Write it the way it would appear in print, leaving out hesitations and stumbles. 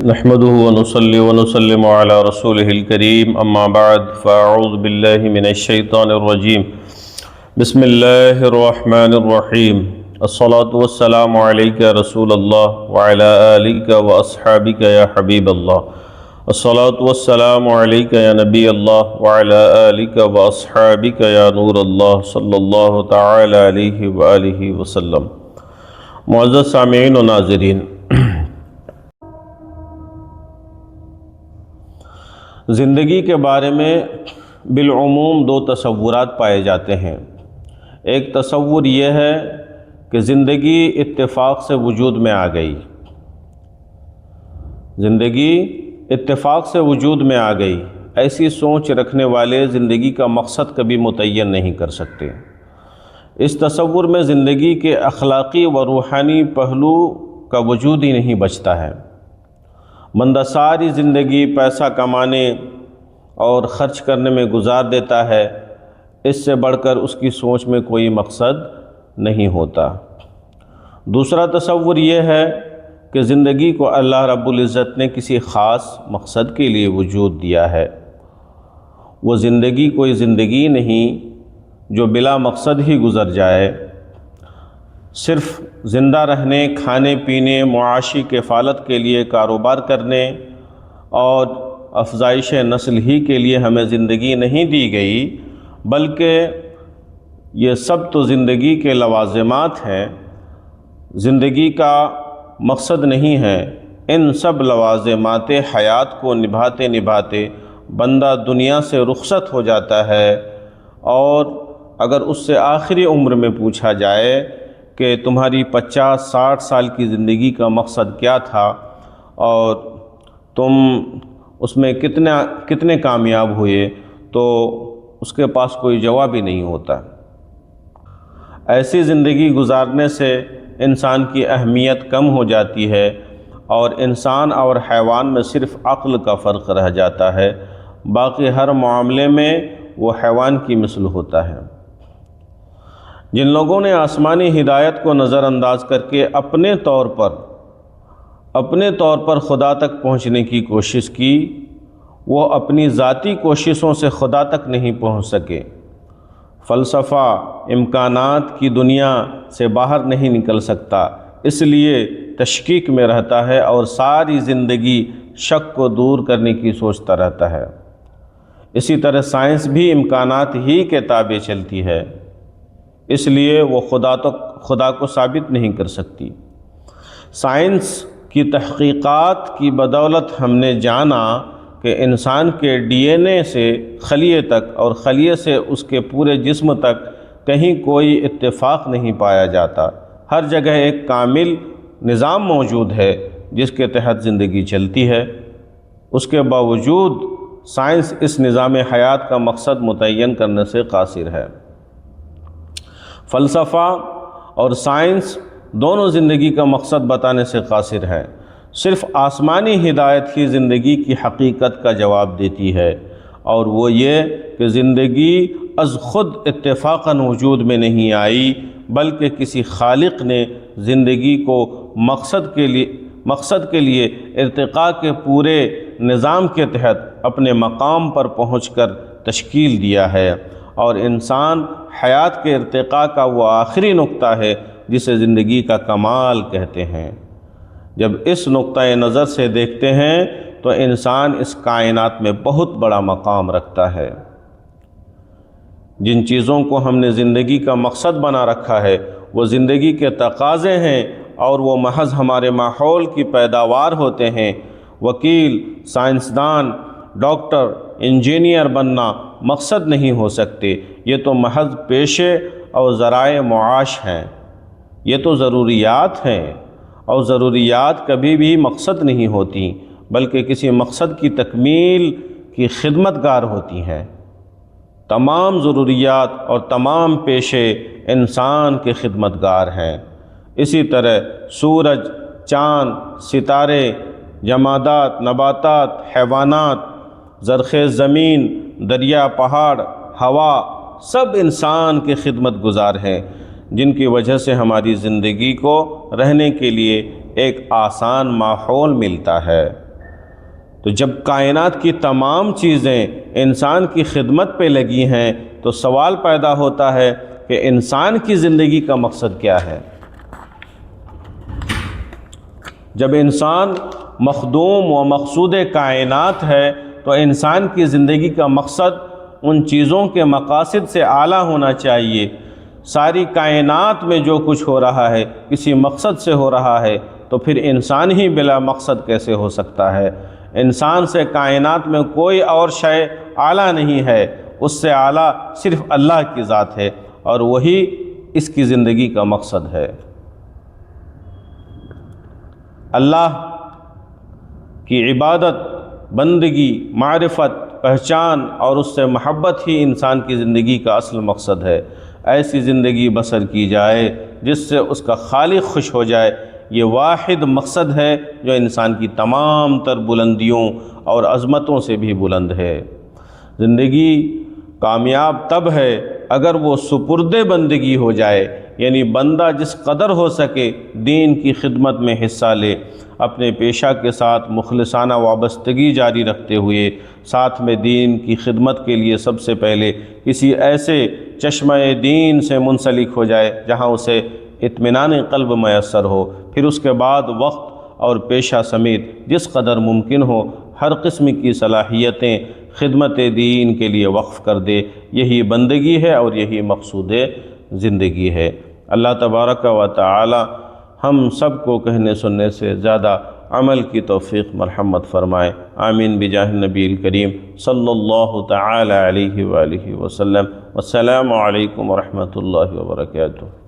نحمده ونصلي ونسلم على رسوله الكريم اما بعد فاعوذ بالله من الشيطان الرجيم بسم الله الرحمن الرحيم الصلاة والسلام عليك يا رسول الله وعلى آلك وأصحابك يا حبيب الله الصلاة والسلام عليك يا نبي الله وعلى آلك وأصحابك يا نور الله صلى الله تعالى عليه وآله وسلم۔ معزز سامعین و ناظرین، زندگی کے بارے میں بالعموم دو تصورات پائے جاتے ہیں۔ ایک تصور یہ ہے کہ زندگی اتفاق سے وجود میں آ گئی، زندگی اتفاق سے وجود میں آ گئی۔ ایسی سوچ رکھنے والے زندگی کا مقصد کبھی متعین نہیں کر سکتے۔ اس تصور میں زندگی کے اخلاقی و روحانی پہلو کا وجود ہی نہیں بچتا ہے۔ بندہ ساری زندگی پیسہ کمانے اور خرچ کرنے میں گزار دیتا ہے، اس سے بڑھ کر اس کی سوچ میں کوئی مقصد نہیں ہوتا۔ دوسرا تصور یہ ہے کہ زندگی کو اللہ رب العزت نے کسی خاص مقصد کے لیے وجود دیا ہے۔ وہ زندگی کوئی زندگی نہیں جو بلا مقصد ہی گزر جائے، صرف زندہ رہنے، کھانے پینے، معاشی کفالت کے لیے کاروبار کرنے اور افزائش نسل ہی کے لیے ہمیں زندگی نہیں دی گئی، بلکہ یہ سب تو زندگی کے لوازمات ہیں، زندگی کا مقصد نہیں ہے۔ ان سب لوازمات حیات کو نبھاتے نبھاتے بندہ دنیا سے رخصت ہو جاتا ہے، اور اگر اس سے آخری عمر میں پوچھا جائے کہ تمہاری 50-60 سال کی زندگی کا مقصد کیا تھا اور تم اس میں کتنے کامیاب ہوئے، تو اس کے پاس کوئی جواب ہی نہیں ہوتا۔ ایسی زندگی گزارنے سے انسان کی اہمیت کم ہو جاتی ہے، اور انسان اور حیوان میں صرف عقل کا فرق رہ جاتا ہے، باقی ہر معاملے میں وہ حیوان کی مثل ہوتا ہے۔ جن لوگوں نے آسمانی ہدایت کو نظر انداز کر کے اپنے طور پر خدا تک پہنچنے کی کوشش کی، وہ اپنی ذاتی کوششوں سے خدا تک نہیں پہنچ سکے۔ فلسفہ امکانات کی دنیا سے باہر نہیں نکل سکتا، اس لیے تشکیک میں رہتا ہے اور ساری زندگی شک کو دور کرنے کی سوچتا رہتا ہے۔ اسی طرح سائنس بھی امکانات ہی کے تابع چلتی ہے، اس لیے وہ خدا کو ثابت نہیں کر سکتی۔ سائنس کی تحقیقات کی بدولت ہم نے جانا کہ انسان کے ڈی این اے سے خلیے تک اور خلیے سے اس کے پورے جسم تک کہیں کوئی اتفاق نہیں پایا جاتا۔ ہر جگہ ایک کامل نظام موجود ہے جس کے تحت زندگی چلتی ہے۔ اس کے باوجود سائنس اس نظام حیات کا مقصد متعین کرنے سے قاصر ہے۔ فلسفہ اور سائنس دونوں زندگی کا مقصد بتانے سے قاصر ہے۔ صرف آسمانی ہدایت ہی زندگی کی حقیقت کا جواب دیتی ہے، اور وہ یہ کہ زندگی از خود اتفاقاً وجود میں نہیں آئی، بلکہ کسی خالق نے زندگی کو مقصد کے لیے ارتقاء کے پورے نظام کے تحت اپنے مقام پر پہنچ کر تشکیل دیا ہے، اور انسان حیات کے ارتقاء کا وہ آخری نقطہ ہے جسے زندگی کا کمال کہتے ہیں۔ جب اس نقطۂ نظر سے دیکھتے ہیں تو انسان اس کائنات میں بہت بڑا مقام رکھتا ہے۔ جن چیزوں کو ہم نے زندگی کا مقصد بنا رکھا ہے وہ زندگی کے تقاضے ہیں، اور وہ محض ہمارے ماحول کی پیداوار ہوتے ہیں۔ وکیل، سائنسدان، ڈاکٹر، انجینئر بننا مقصد نہیں ہو سکتے، یہ تو محض پیشے اور ذرائع معاش ہیں، یہ تو ضروریات ہیں، اور ضروریات کبھی بھی مقصد نہیں ہوتی، بلکہ کسی مقصد کی تکمیل کی خدمتگار ہوتی ہیں۔ تمام ضروریات اور تمام پیشے انسان کے خدمتگار ہیں۔ اسی طرح سورج، چاند، ستارے، جمادات، نباتات، حیوانات، زرخیز زمین، دریا، پہاڑ، ہوا، سب انسان کے خدمت گزار ہیں، جن کی وجہ سے ہماری زندگی کو رہنے کے لیے ایک آسان ماحول ملتا ہے۔ تو جب کائنات کی تمام چیزیں انسان کی خدمت پہ لگی ہیں تو سوال پیدا ہوتا ہے کہ انسان کی زندگی کا مقصد کیا ہے؟ جب انسان مخدوم و مقصود کائنات ہے تو انسان کی زندگی کا مقصد ان چیزوں کے مقاصد سے اعلیٰ ہونا چاہیے۔ ساری کائنات میں جو کچھ ہو رہا ہے کسی مقصد سے ہو رہا ہے، تو پھر انسان ہی بلا مقصد کیسے ہو سکتا ہے؟ انسان سے کائنات میں کوئی اور شے اعلیٰ نہیں ہے، اس سے اعلیٰ صرف اللہ کی ذات ہے، اور وہی اس کی زندگی کا مقصد ہے۔ اللہ کی عبادت، بندگی، معرفت، پہچان اور اس سے محبت ہی انسان کی زندگی کا اصل مقصد ہے۔ ایسی زندگی بسر کی جائے جس سے اس کا خالق خوش ہو جائے، یہ واحد مقصد ہے جو انسان کی تمام تر بلندیوں اور عظمتوں سے بھی بلند ہے۔ زندگی کامیاب تب ہے اگر وہ سپرد بندگی ہو جائے، یعنی بندہ جس قدر ہو سکے دین کی خدمت میں حصہ لے، اپنے پیشہ کے ساتھ مخلصانہ وابستگی جاری رکھتے ہوئے ساتھ میں دین کی خدمت کے لیے سب سے پہلے کسی ایسے چشمہ دین سے منسلک ہو جائے جہاں اسے اطمینان قلب میسر ہو، پھر اس کے بعد وقت اور پیشہ سمیت جس قدر ممکن ہو ہر قسم کی صلاحیتیں خدمت دین کے لیے وقف کر دے۔ یہی بندگی ہے اور یہی مقصود زندگی ہے۔ اللہ تبارک و تعالی ہم سب کو کہنے سننے سے زیادہ عمل کی توفیق مرحمت فرمائے، آمین بجاہ النبی الکریم صلی اللہ تعالی علیہ وآلہ وسلم۔ والسلام علیکم ورحمۃ اللہ وبرکاتہ۔